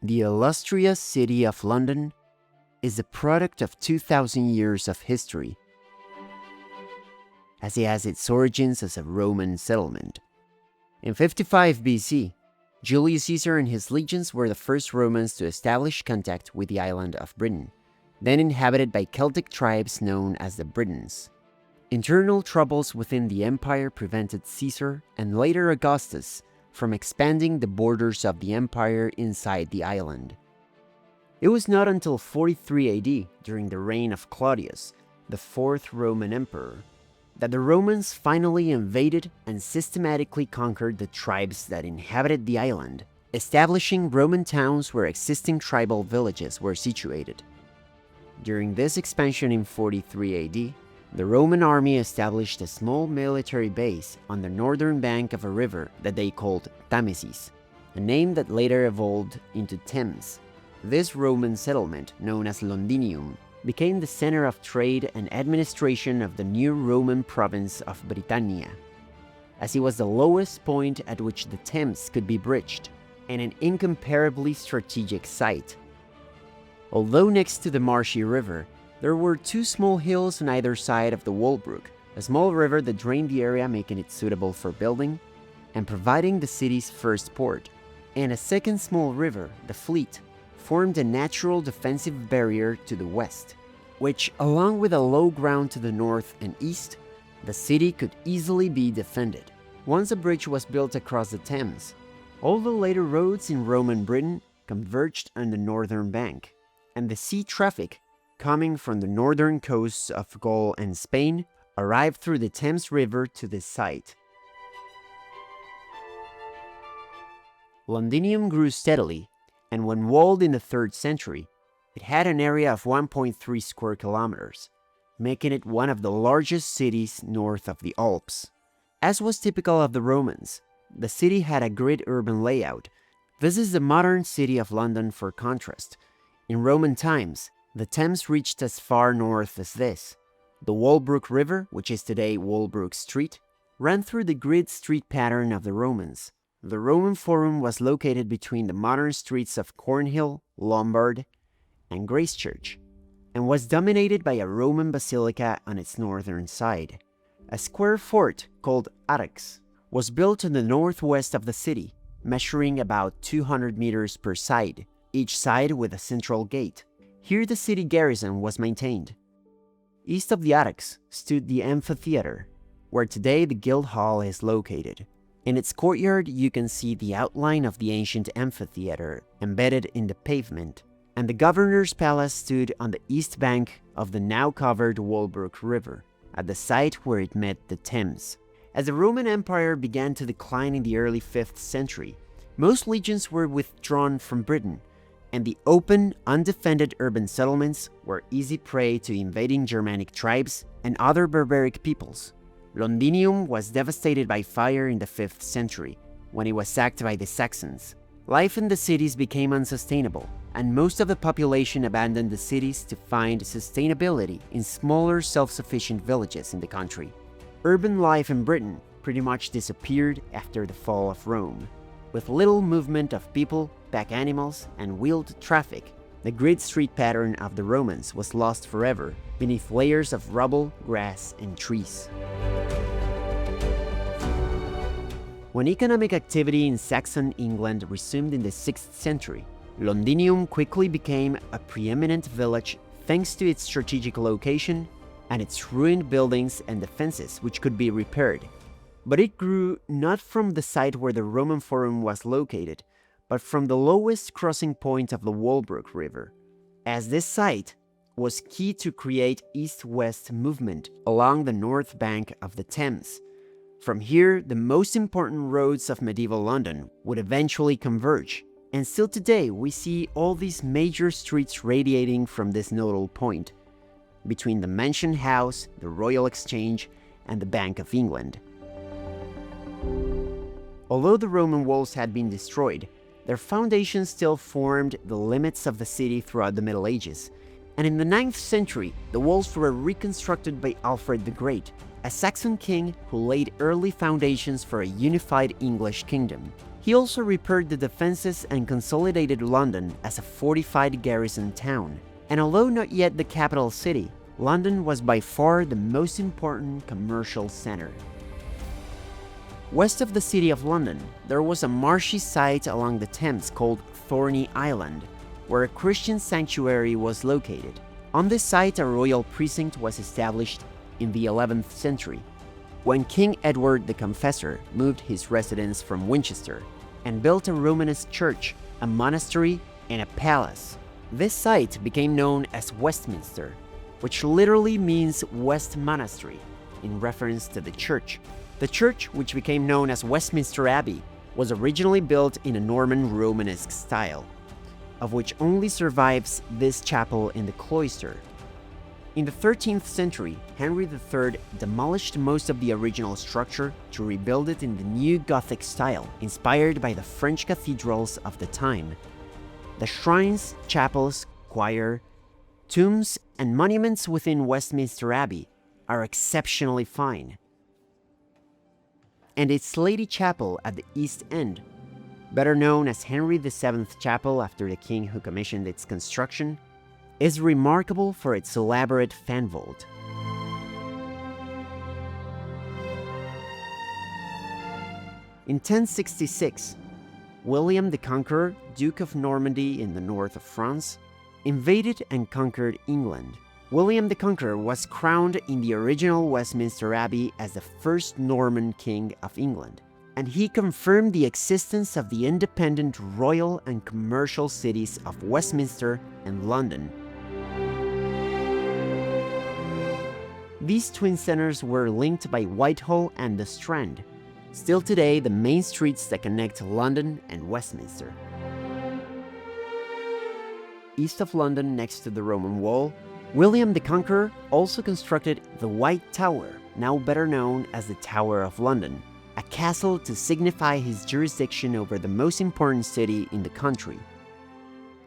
The illustrious city of London is the product of 2,000 years of history, as it has its origins as a Roman settlement. In 55 BC, Julius Caesar and his legions were the first Romans to establish contact with the island of Britain, then inhabited by Celtic tribes known as the Britons. Internal troubles within the empire prevented Caesar and later Augustus from expanding the borders of the empire inside the island. It was not until 43 AD, during the reign of Claudius, the fourth Roman emperor, that the Romans finally invaded and systematically conquered the tribes that inhabited the island, establishing Roman towns where existing tribal villages were situated. During this expansion in 43 AD, the Roman army established a small military base on the northern bank of a river that they called Támesis, a name that later evolved into Thames. This Roman settlement, known as Londinium, became the center of trade and administration of the new Roman province of Britannia, as it was the lowest point at which the Thames could be bridged, and an incomparably strategic site. Although next to the marshy river, there were two small hills on either side of the Walbrook, a small river that drained the area, making it suitable for building and providing the city's first port, and a second small river, the Fleet, formed a natural defensive barrier to the west, which, along with a low ground to the north and east, the city could easily be defended. Once a bridge was built across the Thames, all the later roads in Roman Britain converged on the northern bank, and the sea traffic coming from the northern coasts of Gaul and Spain arrived through the Thames River to this site. Londinium grew steadily, and when walled in the 3rd century, it had an area of 1.3 square kilometers, making it one of the largest cities north of the Alps. As was typical of the Romans, the city had a grid urban layout. This is the modern city of London for contrast. In Roman times, the Thames reached as far north as this. The Walbrook River, which is today Walbrook Street, ran through the grid street pattern of the Romans. The Roman Forum was located between the modern streets of Cornhill, Lombard, and Gracechurch, and was dominated by a Roman basilica on its northern side. A square fort called Arx was built in the northwest of the city, measuring about 200 meters per side, each side with a central gate. Here the city garrison was maintained. East of the Arx stood the amphitheater, where today the Guildhall is located. In its courtyard you can see the outline of the ancient amphitheater embedded in the pavement, and the governor's palace stood on the east bank of the now covered Walbrook River, at the site where it met the Thames. As the Roman Empire began to decline in the early 5th century, most legions were withdrawn from Britain, and the open, undefended urban settlements were easy prey to invading Germanic tribes and other barbaric peoples. Londinium was devastated by fire in the 5th century, when it was sacked by the Saxons. Life in the cities became unsustainable, and most of the population abandoned the cities to find sustainability in smaller, self-sufficient villages in the country. Urban life in Britain pretty much disappeared after the fall of Rome. With little movement of people, pack animals, and wheeled traffic, the grid street pattern of the Romans was lost forever beneath layers of rubble, grass, and trees. When economic activity in Saxon England resumed in the 6th century, Londinium quickly became a preeminent village thanks to its strategic location and its ruined buildings and defenses which could be repaired. But it grew not from the site where the Roman Forum was located, but from the lowest crossing point of the Walbrook River, as this site was key to create east-west movement along the north bank of the Thames. From here, the most important roads of medieval London would eventually converge, and still today we see all these major streets radiating from this nodal point, between the Mansion House, the Royal Exchange, and the Bank of England. Although the Roman walls had been destroyed, their foundations still formed the limits of the city throughout the Middle Ages, and in the 9th century, the walls were reconstructed by Alfred the Great, a Saxon king who laid early foundations for a unified English kingdom. He also repaired the defenses and consolidated London as a fortified garrison town. And although not yet the capital city, London was by far the most important commercial center. West of the city of London, there was a marshy site along the Thames called Thorney Island, where a Christian sanctuary was located. On this site, a royal precinct was established in the 11th century, when King Edward the Confessor moved his residence from Winchester and built a Romanesque church, a monastery, and a palace. This site became known as Westminster, which literally means West Monastery, in reference to the church. The church, which became known as Westminster Abbey, was originally built in a Norman Romanesque style, of which only survives this chapel in the cloister. In the 13th century, Henry III demolished most of the original structure to rebuild it in the new Gothic style, inspired by the French cathedrals of the time. The shrines, chapels, choir, tombs, and monuments within Westminster Abbey are exceptionally fine. And its Lady Chapel at the East End, better known as Henry VII Chapel after the king who commissioned its construction, is remarkable for its elaborate fan vault. In 1066, William the Conqueror, Duke of Normandy in the north of France, invaded and conquered England. William the Conqueror was crowned in the original Westminster Abbey as the first Norman king of England, and he confirmed the existence of the independent royal and commercial cities of Westminster and London. These twin centers were linked by Whitehall and the Strand, still today the main streets that connect London and Westminster. East of London, next to the Roman Wall, William the Conqueror also constructed the White Tower, now better known as the Tower of London, a castle to signify his jurisdiction over the most important city in the country.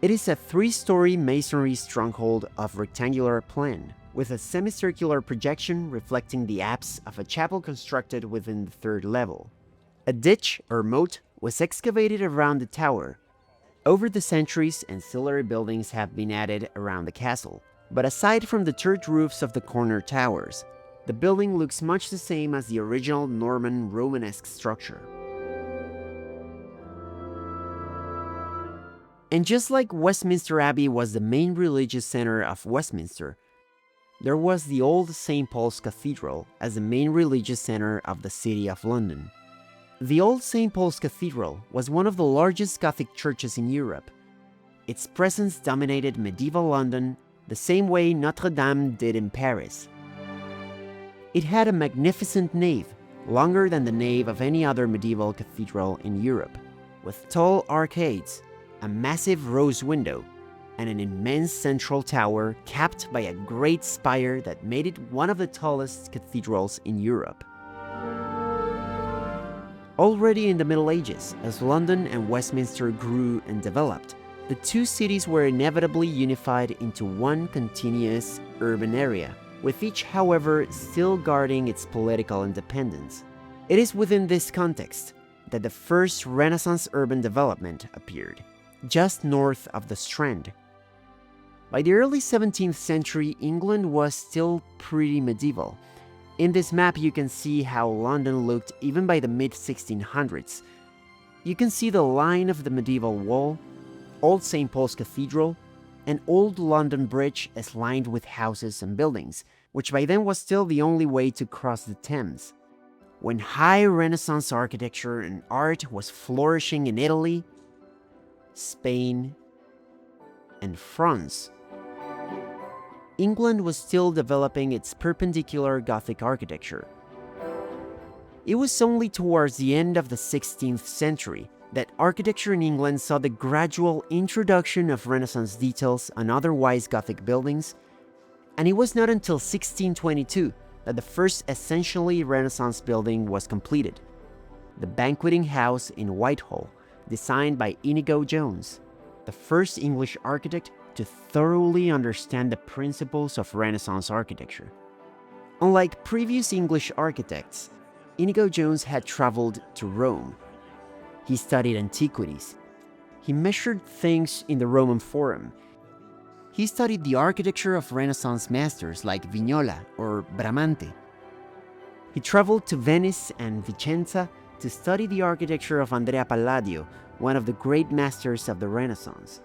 It is a three-story masonry stronghold of rectangular plan, with a semicircular projection reflecting the apse of a chapel constructed within the third level. A ditch or moat was excavated around the tower. Over the centuries, ancillary buildings have been added around the castle, but aside from the turret roofs of the corner towers, the building looks much the same as the original Norman Romanesque structure. And just like Westminster Abbey was the main religious center of Westminster, there was the old St. Paul's Cathedral as the main religious center of the city of London. The old St. Paul's Cathedral was one of the largest Gothic churches in Europe. Its presence dominated medieval London the same way Notre Dame did in Paris. It had a magnificent nave, longer than the nave of any other medieval cathedral in Europe, with tall arcades, a massive rose window, and an immense central tower capped by a great spire that made it one of the tallest cathedrals in Europe. Already in the Middle Ages, as London and Westminster grew and developed, the two cities were inevitably unified into one continuous urban area, with each, however, still guarding its political independence. It is within this context that the first Renaissance urban development appeared, just north of the Strand. By the early 17th century, England was still pretty medieval. In this map, you can see how London looked even by the mid-1600s. You can see the line of the medieval wall, Old St. Paul's Cathedral, and Old London Bridge is lined with houses and buildings, which by then was still the only way to cross the Thames. When high Renaissance architecture and art was flourishing in Italy, Spain, and France, England was still developing its perpendicular Gothic architecture. It was only towards the end of the 16th century that architecture in England saw the gradual introduction of Renaissance details on otherwise Gothic buildings, and it was not until 1622 that the first essentially Renaissance building was completed, the Banqueting House in Whitehall, designed by Inigo Jones, the first English architect to thoroughly understand the principles of Renaissance architecture. Unlike previous English architects, Inigo Jones had traveled to Rome. He studied antiquities. He measured things in the Roman Forum. He studied the architecture of Renaissance masters like Vignola or Bramante. He traveled to Venice and Vicenza to study the architecture of Andrea Palladio, one of the great masters of the Renaissance.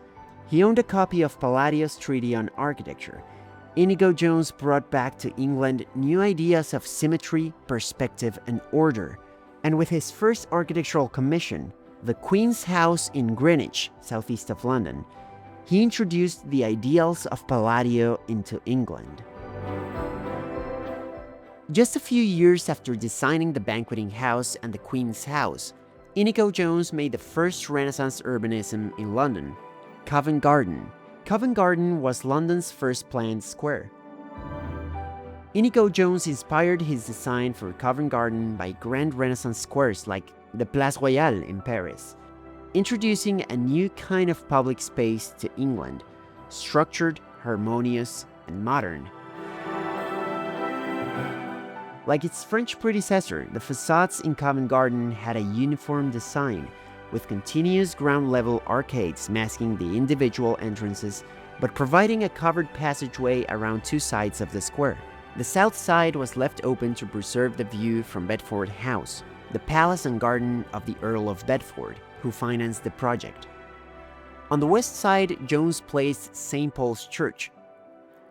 He owned a copy of Palladio's Treatise on Architecture. Inigo Jones brought back to England new ideas of symmetry, perspective, and order. And with his first architectural commission, the Queen's House in Greenwich, southeast of London, he introduced the ideals of Palladio into England. Just a few years after designing the Banqueting House and the Queen's House, Inigo Jones made the first Renaissance urbanism in London, Covent Garden. Covent Garden was London's first planned square. Inigo Jones inspired his design for Covent Garden by grand Renaissance squares like the Place Royale in Paris, introducing a new kind of public space to England, structured, harmonious, and modern. Like its French predecessor, the facades in Covent Garden had a uniform design, with continuous ground-level arcades masking the individual entrances, but providing a covered passageway around two sides of the square. The south side was left open to preserve the view from Bedford House, the palace and garden of the Earl of Bedford, who financed the project. On the west side, Jones placed St. Paul's Church,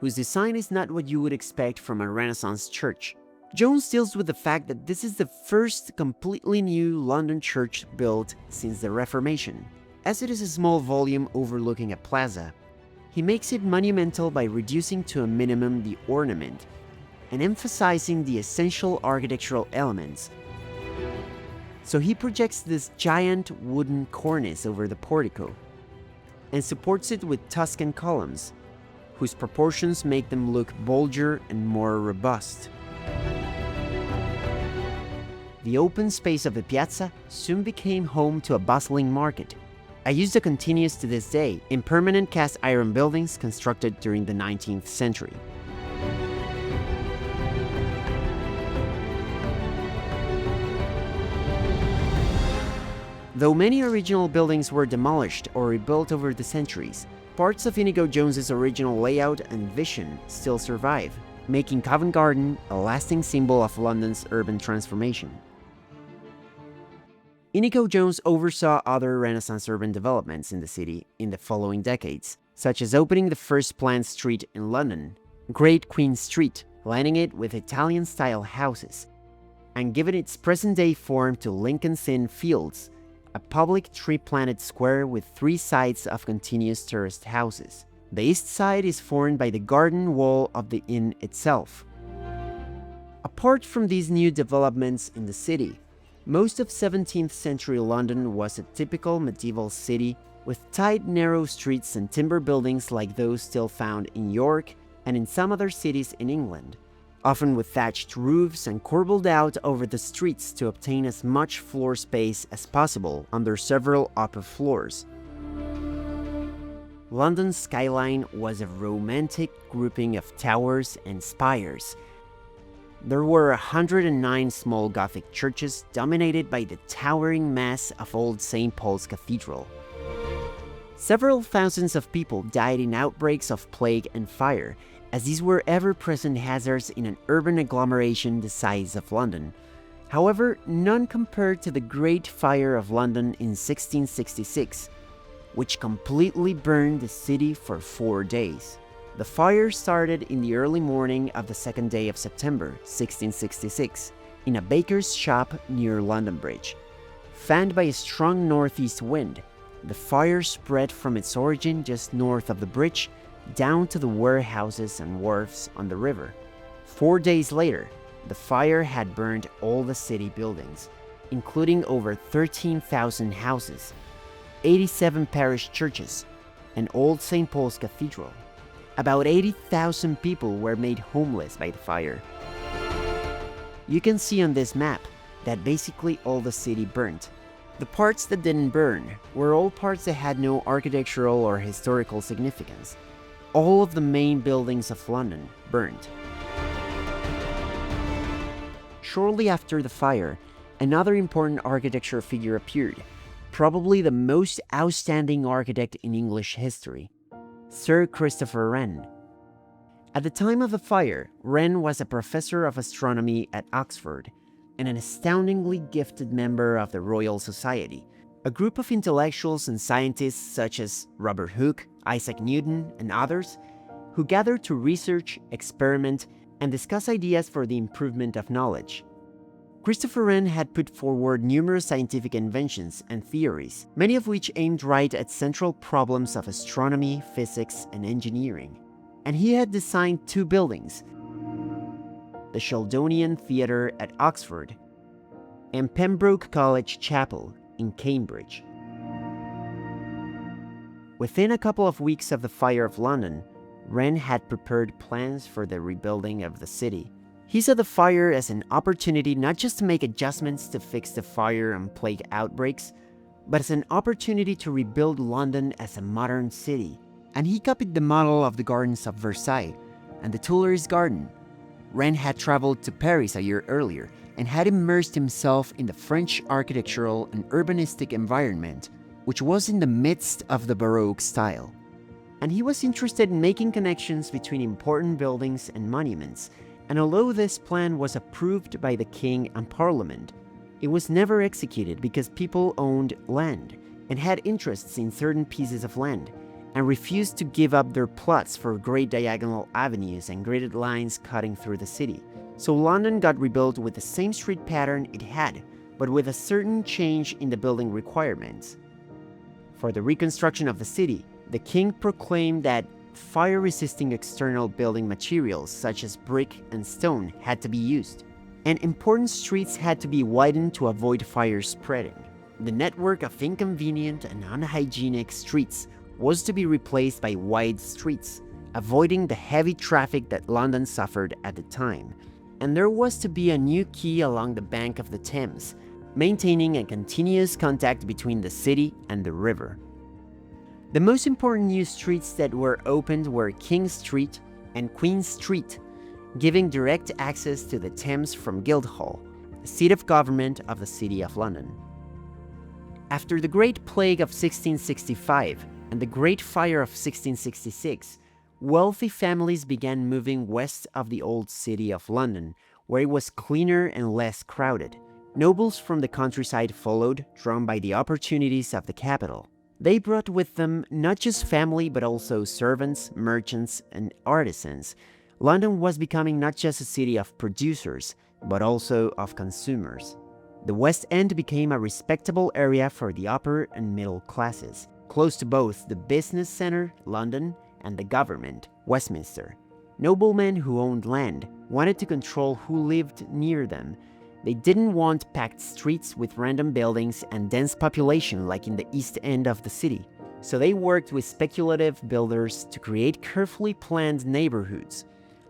whose design is not what you would expect from a Renaissance church. Jones deals with the fact that this is the first completely new London church built since the Reformation. As it is a small volume overlooking a plaza, he makes it monumental by reducing to a minimum the ornament and emphasizing the essential architectural elements. So he projects this giant wooden cornice over the portico and supports it with Tuscan columns, whose proportions make them look bolder and more robust. The open space of the piazza soon became home to a bustling market. A use that continues to this day in permanent cast iron buildings constructed during the 19th century. Though many original buildings were demolished or rebuilt over the centuries, parts of Inigo Jones's original layout and vision still survive, making Covent Garden a lasting symbol of London's urban transformation. Inigo Jones oversaw other Renaissance urban developments in the city in the following decades, such as opening the first planned street in London, Great Queen Street, lining it with Italian-style houses, and giving its present-day form to Lincoln's Inn Fields, a public tree-planted square with three sides of continuous terraced houses. The east side is formed by the garden wall of the inn itself. Apart from these new developments in the city, most of 17th century London was a typical medieval city with tight, narrow streets and timber buildings like those still found in York and in some other cities in England, often with thatched roofs and corbelled out over the streets to obtain as much floor space as possible under several upper floors. London's skyline was a romantic grouping of towers and spires. There were 109 small Gothic churches dominated by the towering mass of old St. Paul's Cathedral. Several thousands of people died in outbreaks of plague and fire, as these were ever-present hazards in an urban agglomeration the size of London. However, none compared to the Great Fire of London in 1666, which completely burned the city for 4 days. The fire started in the early morning of the second day of September, 1666, in a baker's shop near London Bridge. Fanned by a strong northeast wind, the fire spread from its origin just north of the bridge down to the warehouses and wharfs on the river. 4 days later, the fire had burned all the city buildings, including over 13,000 houses, 87 parish churches, and Old St. Paul's Cathedral. About 80,000 people were made homeless by the fire. You can see on this map that basically all the city burnt. The parts that didn't burn were all parts that had no architectural or historical significance. All of the main buildings of London burned. Shortly after the fire, another important architecture figure appeared, probably the most outstanding architect in English history, Sir Christopher Wren. At the time of the fire, Wren was a professor of astronomy at Oxford and an astoundingly gifted member of the Royal Society, a group of intellectuals and scientists such as Robert Hooke, Isaac Newton, and others, who gathered to research, experiment, and discuss ideas for the improvement of knowledge. Christopher Wren had put forward numerous scientific inventions and theories, many of which aimed right at central problems of astronomy, physics, and engineering. And he had designed two buildings, the Sheldonian Theatre at Oxford and Pembroke College Chapel in Cambridge. Within a couple of weeks of the fire of London, Wren had prepared plans for the rebuilding of the city. He saw the fire as an opportunity not just to make adjustments to fix the fire and plague outbreaks, but as an opportunity to rebuild London as a modern city. And he copied the model of the gardens of Versailles and the Tuileries Garden. Wren had traveled to Paris a year earlier and had immersed himself in the French architectural and urbanistic environment, which was in the midst of the Baroque style. And he was interested in making connections between important buildings and monuments, and although this plan was approved by the king and parliament, it was never executed because people owned land and had interests in certain pieces of land, and refused to give up their plots for great diagonal avenues and gridded lines cutting through the city. So London got rebuilt with the same street pattern it had, but with a certain change in the building requirements. For the reconstruction of the city, the king proclaimed that fire-resisting external building materials such as brick and stone had to be used, and important streets had to be widened to avoid fire spreading. The network of inconvenient and unhygienic streets was to be replaced by wide streets, avoiding the heavy traffic that London suffered at the time. And there was to be a new quay along the bank of the Thames, maintaining a continuous contact between the city and the river. The most important new streets that were opened were King Street and Queen Street, giving direct access to the Thames from Guildhall, the seat of government of the City of London. After the Great Plague of 1665 and the Great Fire of 1666, wealthy families began moving west of the old city of London, where it was cleaner and less crowded. Nobles from the countryside followed, drawn by the opportunities of the capital. They brought with them not just family but also servants, merchants, and artisans. London was becoming not just a city of producers, but also of consumers. The West End became a respectable area for the upper and middle classes, close to both the business center, London, and the government, Westminster. Noblemen who owned land wanted to control who lived near them. They didn't want packed streets with random buildings and dense population like in the East End of the city. So they worked with speculative builders to create carefully planned neighborhoods,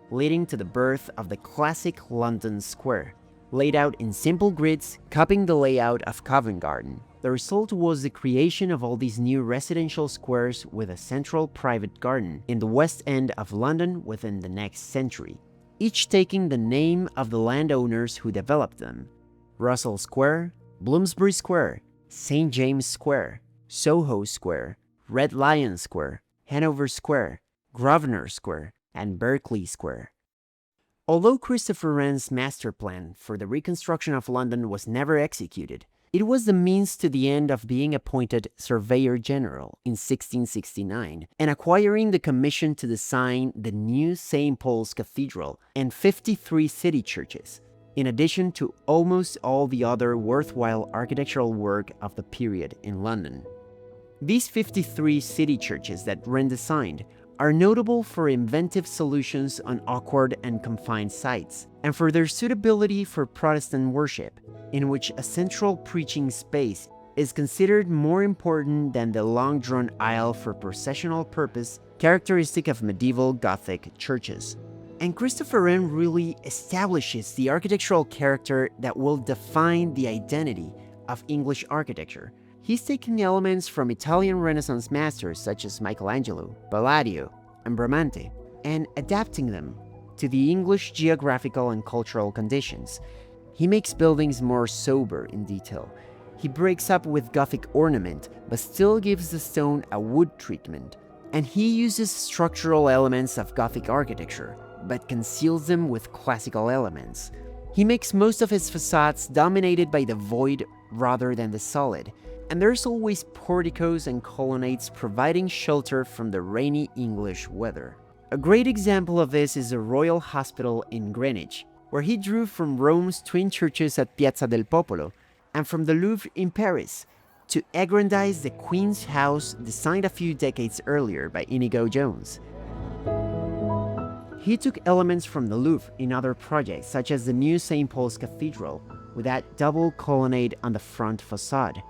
leading to the birth of the classic London Square, laid out in simple grids, copying the layout of Covent Garden. The result was the creation of all these new residential squares with a central private garden in the West End of London within the next century, each taking the name of the landowners who developed them: Russell Square, Bloomsbury Square, St. James Square, Soho Square, Red Lion Square, Hanover Square, Grosvenor Square, and Berkeley Square. Although Christopher Wren's master plan for the reconstruction of London was never executed, it was the means to the end of being appointed Surveyor General in 1669 and acquiring the commission to design the new St. Paul's Cathedral and 53 city churches, in addition to almost all the other worthwhile architectural work of the period in London. These 53 city churches that Wren designed are notable for inventive solutions on awkward and confined sites, and for their suitability for Protestant worship, in which a central preaching space is considered more important than the long-drawn aisle for processional purpose characteristic of medieval Gothic churches. And Christopher Wren really establishes the architectural character that will define the identity of English architecture. He's taking elements from Italian Renaissance masters such as Michelangelo, Palladio, and Bramante, and adapting them to the English geographical and cultural conditions. He makes buildings more sober in detail. He breaks up with Gothic ornament, but still gives the stone a wood treatment. And he uses structural elements of Gothic architecture, but conceals them with classical elements. He makes most of his facades dominated by the void rather than the solid, and there's always porticos and colonnades providing shelter from the rainy English weather. A great example of this is the Royal Hospital in Greenwich, where he drew from Rome's twin churches at Piazza del Popolo and from the Louvre in Paris to aggrandize the Queen's House designed a few decades earlier by Inigo Jones. He took elements from the Louvre in other projects, such as the new St. Paul's Cathedral, with that double colonnade on the front facade.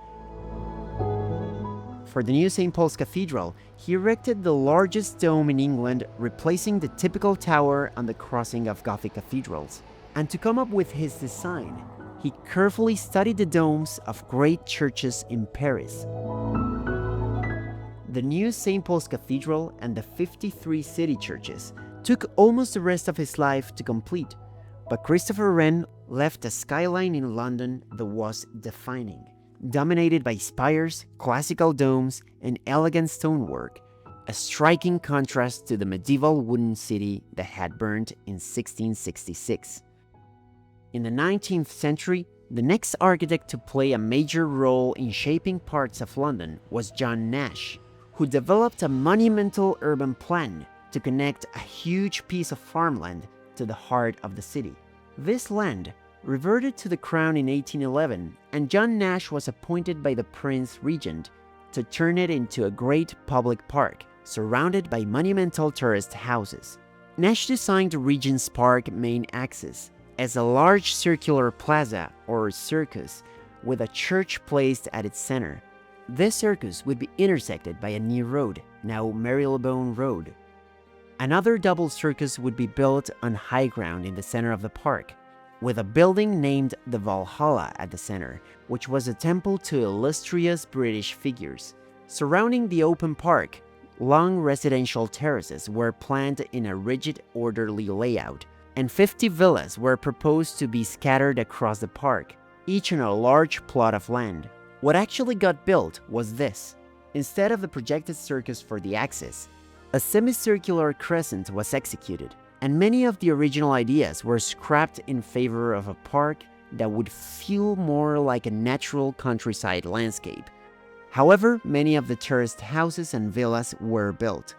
For the new St. Paul's Cathedral, he erected the largest dome in England, replacing the typical tower on the crossing of Gothic cathedrals. And to come up with his design, he carefully studied the domes of great churches in Paris. The new St. Paul's Cathedral and the 53 city churches took almost the rest of his life to complete, but Christopher Wren left a skyline in London that was defining, dominated by spires, classical domes, and elegant stonework, a striking contrast to the medieval wooden city that had burned in 1666. In the 19th century, the next architect to play a major role in shaping parts of London was John Nash, who developed a monumental urban plan to connect a huge piece of farmland to the heart of the city. This land reverted to the crown in 1811, and John Nash was appointed by the Prince Regent to turn it into a great public park surrounded by monumental terraced houses. Nash designed Regent's Park main axis as a large circular plaza or circus with a church placed at its center. This circus would be intersected by a new road, now Marylebone Road. Another double circus would be built on high ground in the center of the park, with a building named the Valhalla at the center, which was a temple to illustrious British figures. Surrounding the open park, long residential terraces were planned in a rigid, orderly layout, and 50 villas were proposed to be scattered across the park, each on a large plot of land. What actually got built was this. Instead of the projected circus for the axis, a semicircular crescent was executed, and many of the original ideas were scrapped in favor of a park that would feel more like a natural countryside landscape. However, many of the terraced houses and villas were built.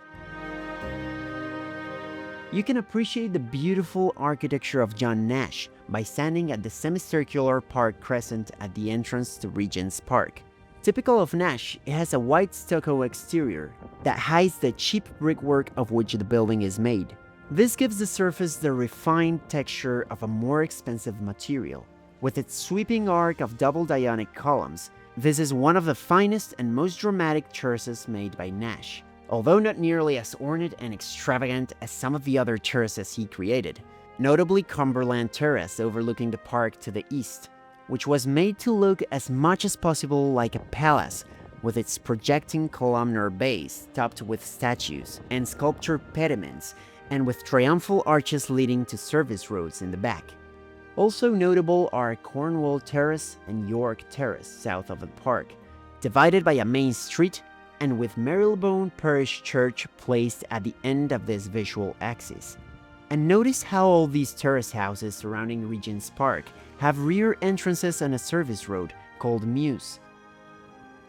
You can appreciate the beautiful architecture of John Nash by standing at the semicircular park crescent at the entrance to Regent's Park. Typical of Nash, it has a white stucco exterior that hides the cheap brickwork of which the building is made. This gives the surface the refined texture of a more expensive material. With its sweeping arc of double Ionic columns, this is one of the finest and most dramatic terraces made by Nash, although not nearly as ornate and extravagant as some of the other terraces he created, notably Cumberland Terrace overlooking the park to the east, which was made to look as much as possible like a palace, with its projecting columnar base topped with statues and sculptured pediments, and with triumphal arches leading to service roads in the back. Also notable are Cornwall Terrace and York Terrace south of the park, divided by a main street and with Marylebone Parish Church placed at the end of this visual axis. And notice how all these terrace houses surrounding Regent's Park have rear entrances on a service road called Mews,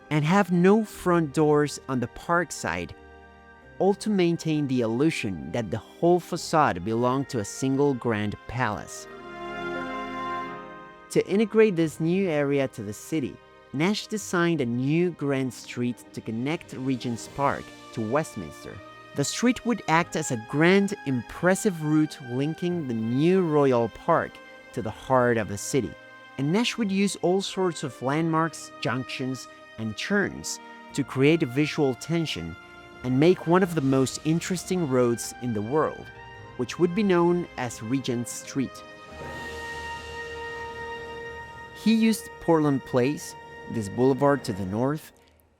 and have no front doors on the park side, all to maintain the illusion that the whole facade belonged to a single grand palace. To integrate this new area to the city, Nash designed a new grand street to connect Regent's Park to Westminster. The street would act as a grand, impressive route linking the new Royal Park to the heart of the city. And Nash would use all sorts of landmarks, junctions, and turns to create a visual tension and make one of the most interesting roads in the world, which would be known as Regent Street. He used Portland Place, this boulevard to the north,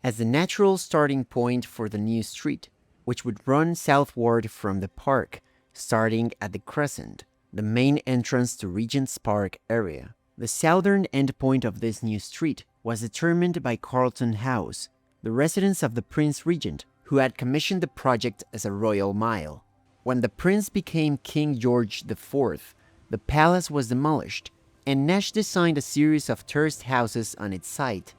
as the natural starting point for the new street, which would run southward from the park, starting at the Crescent, the main entrance to Regent's Park area. The southern endpoint of this new street was determined by Carlton House, the residence of the Prince Regent, who had commissioned the project as a royal mile. When the prince became King George IV, the palace was demolished, and Nash designed a series of terraced houses on its site.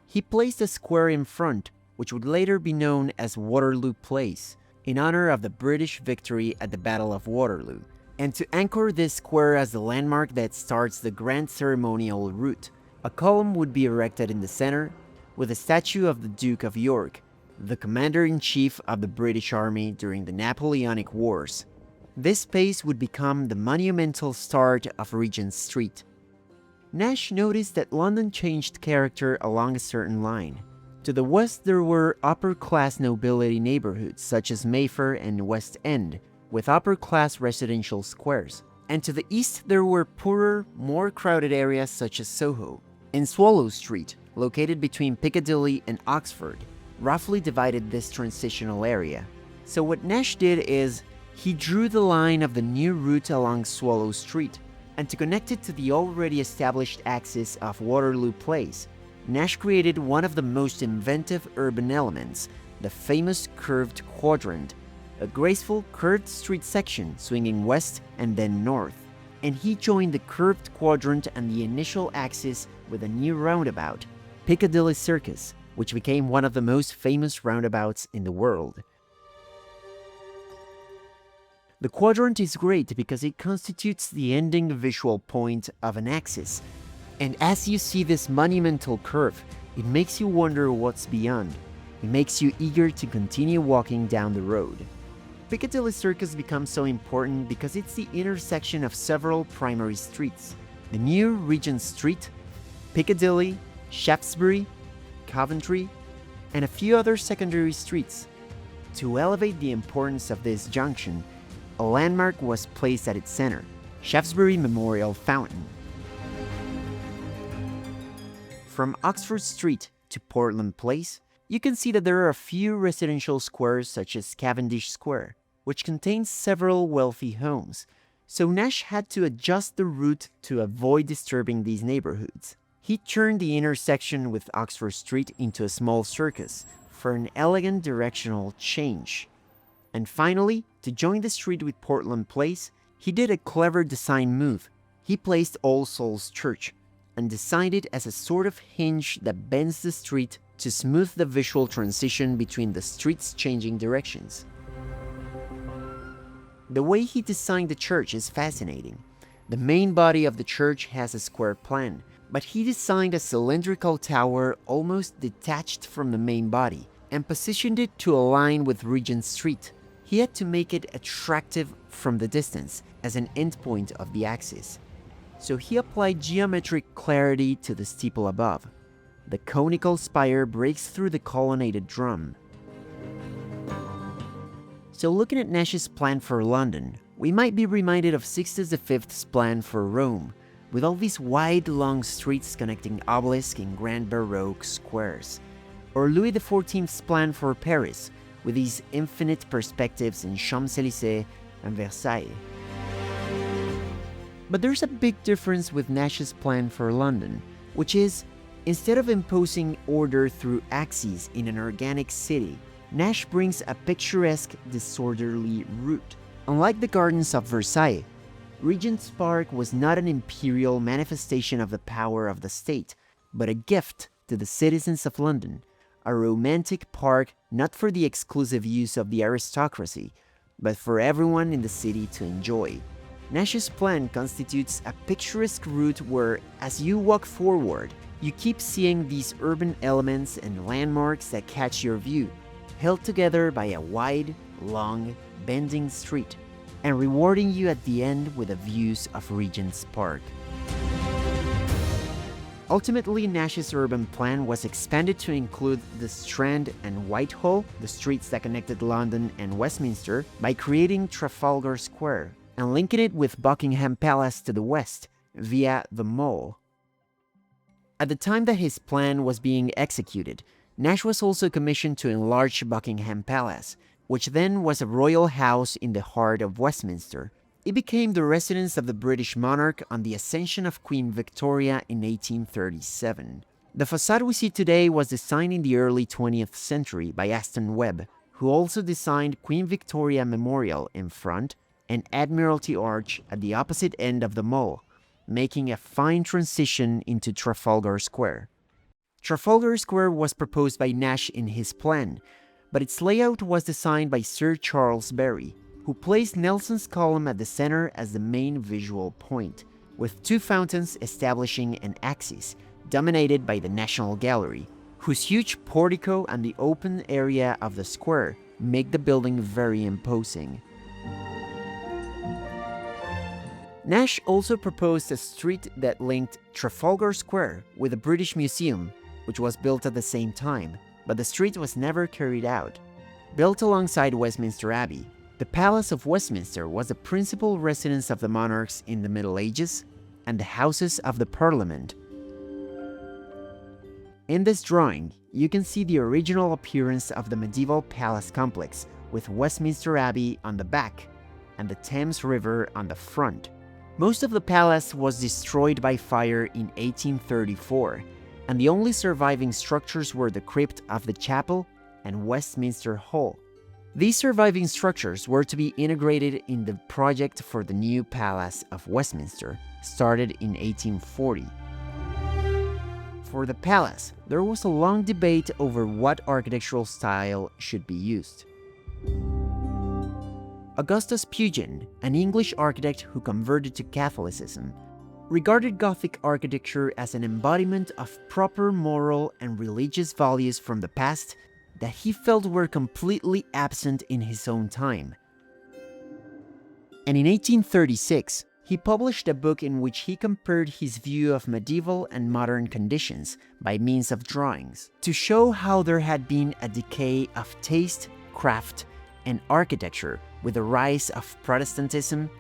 He placed a square in front, which would later be known as Waterloo Place, in honor of the British victory at the Battle of Waterloo, and to anchor this square as the landmark that starts the grand ceremonial route, a column would be erected in the center, with a statue of the Duke of York, the commander-in-chief of the British Army during the Napoleonic Wars. This space would become the monumental start of Regent Street. Nash noticed that London changed character along a certain line. To the west there were upper-class nobility neighborhoods such as Mayfair and West End, with upper-class residential squares. And to the east there were poorer, more crowded areas such as Soho. And Swallow Street, located between Piccadilly and Oxford, roughly divided this transitional area. So what Nash did is, he drew the line of the new route along Swallow Street, and to connect it to the already established axis of Waterloo Place, Nash created one of the most inventive urban elements, the famous curved quadrant, a graceful curved street section swinging west and then north. And he joined the curved quadrant and the initial axis with a new roundabout, Piccadilly Circus, which became one of the most famous roundabouts in the world. The quadrant is great because it constitutes the ending visual point of an axis, and as you see this monumental curve, it makes you wonder what's beyond. It makes you eager to continue walking down the road. Piccadilly Circus becomes so important because it's the intersection of several primary streets: the new Regent Street, Piccadilly, Shaftesbury, Coventry, and a few other secondary streets. To elevate the importance of this junction, a landmark was placed at its center, Shaftesbury Memorial Fountain. From Oxford Street to Portland Place, you can see that there are a few residential squares such as Cavendish Square, which contains several wealthy homes, so Nash had to adjust the route to avoid disturbing these neighborhoods. He turned the intersection with Oxford Street into a small circus for an elegant directional change. And finally, to join the street with Portland Place, he did a clever design move. He placed All Souls Church and designed it as a sort of hinge that bends the street to smooth the visual transition between the streets' changing directions. The way he designed the church is fascinating. The main body of the church has a square plan, but he designed a cylindrical tower almost detached from the main body and positioned it to align with Regent Street. He had to make it attractive from the distance as an endpoint of the axis. So he applied geometric clarity to the steeple above. The conical spire breaks through the colonnaded drum. So looking at Nash's plan for London, we might be reminded of Sixtus V's plan for Rome, with all these wide, long streets connecting obelisk and grand Baroque squares. Or Louis XIV's plan for Paris, with these infinite perspectives in Champs-Élysées and Versailles. But there's a big difference with Nash's plan for London, which is, instead of imposing order through axes in an organic city, Nash brings a picturesque, disorderly route. Unlike the gardens of Versailles, Regent's Park was not an imperial manifestation of the power of the state, but a gift to the citizens of London, a romantic park not for the exclusive use of the aristocracy, but for everyone in the city to enjoy. Nash's plan constitutes a picturesque route where, as you walk forward, you keep seeing these urban elements and landmarks that catch your view, held together by a wide, long, bending street, and rewarding you at the end with the views of Regent's Park. Ultimately, Nash's urban plan was expanded to include the Strand and Whitehall, the streets that connected London and Westminster, by creating Trafalgar Square and linking it with Buckingham Palace to the west via the Mall. At the time that his plan was being executed, Nash was also commissioned to enlarge Buckingham Palace, which then was a royal house in the heart of Westminster, It became the residence of the British monarch on the accession of Queen Victoria in 1837. The facade we see today was designed in the early 20th century by Aston Webb, who also designed Queen Victoria Memorial in front and Admiralty Arch at the opposite end of the mall, making a fine transition into Trafalgar Square. Trafalgar Square was proposed by Nash in his plan, but its layout was designed by Sir Charles Barry, who placed Nelson's column at the center as the main visual point, with two fountains establishing an axis, dominated by the National Gallery, whose huge portico and the open area of the square make the building very imposing. Nash also proposed a street that linked Trafalgar Square with the British Museum, which was built at the same time, but the street was never carried out. Built alongside Westminster Abbey, the Palace of Westminster was the principal residence of the monarchs in the Middle Ages and the Houses of the Parliament. In this drawing, you can see the original appearance of the medieval palace complex, with Westminster Abbey on the back and the Thames River on the front. Most of the palace was destroyed by fire in 1834, and the only surviving structures were the crypt of the chapel and Westminster Hall. These surviving structures were to be integrated in the project for the new Palace of Westminster, started in 1840. For the palace, there was a long debate over what architectural style should be used. Augustus Pugin, an English architect who converted to Catholicism, regarded Gothic architecture as an embodiment of proper moral and religious values from the past that he felt were completely absent in his own time. And in 1836, he published a book in which he compared his view of medieval and modern conditions by means of drawings, to show how there had been a decay of taste, craft, and architecture with the rise of Protestantism,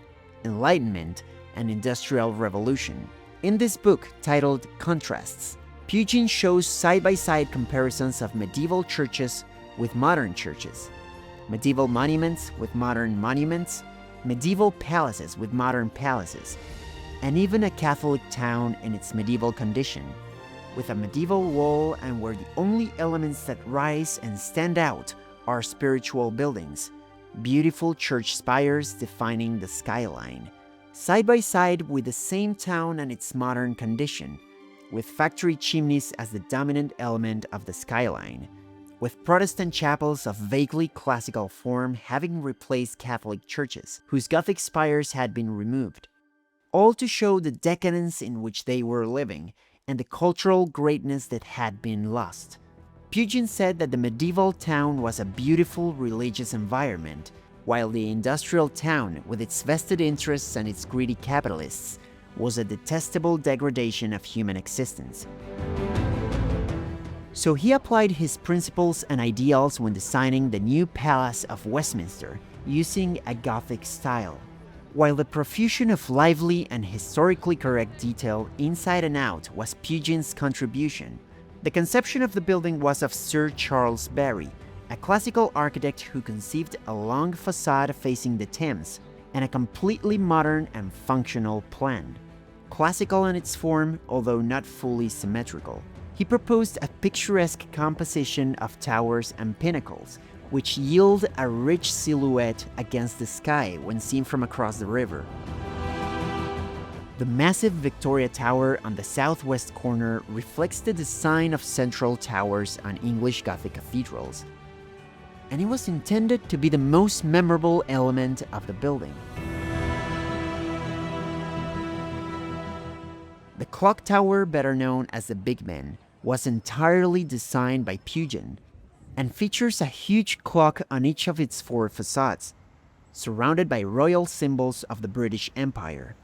Enlightenment, and Industrial Revolution. In this book, titled Contrasts, Pugin shows side-by-side comparisons of medieval churches with modern churches, medieval monuments with modern monuments, medieval palaces with modern palaces, and even a Catholic town in its medieval condition, with a medieval wall and where the only elements that rise and stand out are spiritual buildings, beautiful church spires defining the skyline, side by side with the same town and its modern condition, with factory chimneys as the dominant element of the skyline, with Protestant chapels of vaguely classical form having replaced Catholic churches, whose Gothic spires had been removed, all to show the decadence in which they were living and the cultural greatness that had been lost. Pugin said that the medieval town was a beautiful religious environment, while the industrial town, with its vested interests and its greedy capitalists, was a detestable degradation of human existence. So he applied his principles and ideals when designing the new Palace of Westminster, using a Gothic style. While the profusion of lively and historically correct detail inside and out was Pugin's contribution, the conception of the building was of Sir Charles Barry, a classical architect who conceived a long facade facing the Thames and a completely modern and functional plan. Classical in its form, although not fully symmetrical. He proposed a picturesque composition of towers and pinnacles, which yield a rich silhouette against the sky when seen from across the river. The massive Victoria Tower on the southwest corner reflects the design of central towers on English Gothic cathedrals, and it was intended to be the most memorable element of the building. The clock tower, better known as the Big Ben, was entirely designed by Pugin and features a huge clock on each of its four facades, surrounded by royal symbols of the British Empire.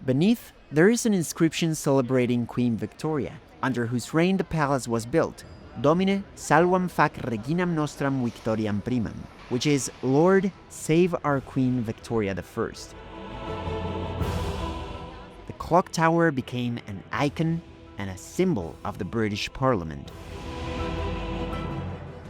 Beneath, there is an inscription celebrating Queen Victoria, under whose reign the palace was built, Domine salvam fac reginam nostram victoriam primam, which is, Lord, save our Queen Victoria I. The clock tower became an icon and a symbol of the British Parliament.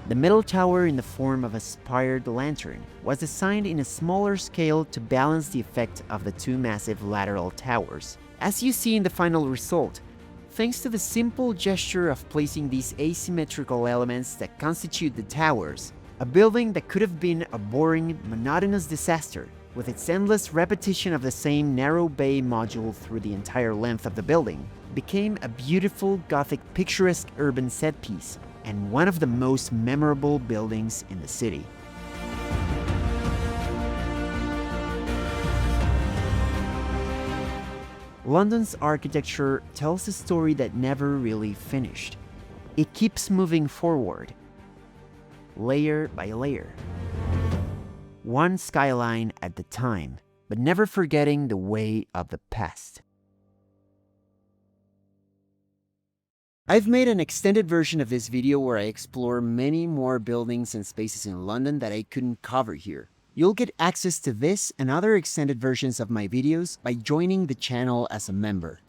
The middle tower, in the form of a spired lantern, was designed in a smaller scale to balance the effect of the two massive lateral towers. As you see in the final result, thanks to the simple gesture of placing these asymmetrical elements that constitute the towers, a building that could have been a boring, monotonous disaster, with its endless repetition of the same narrow bay module through the entire length of the building, became a beautiful Gothic picturesque urban set piece and one of the most memorable buildings in the city. London's architecture tells a story that never really finished. It keeps moving forward, layer by layer, one skyline at a time, but never forgetting the way of the past. I've made an extended version of this video where I explore many more buildings and spaces in London that I couldn't cover here. You'll get access to this and other extended versions of my videos by joining the channel as a member.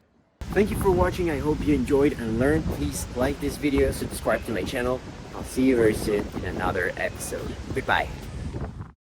Thank you for watching. I hope you enjoyed and learned. Please like this video, subscribe to my channel. I'll see you very soon in another episode. Goodbye.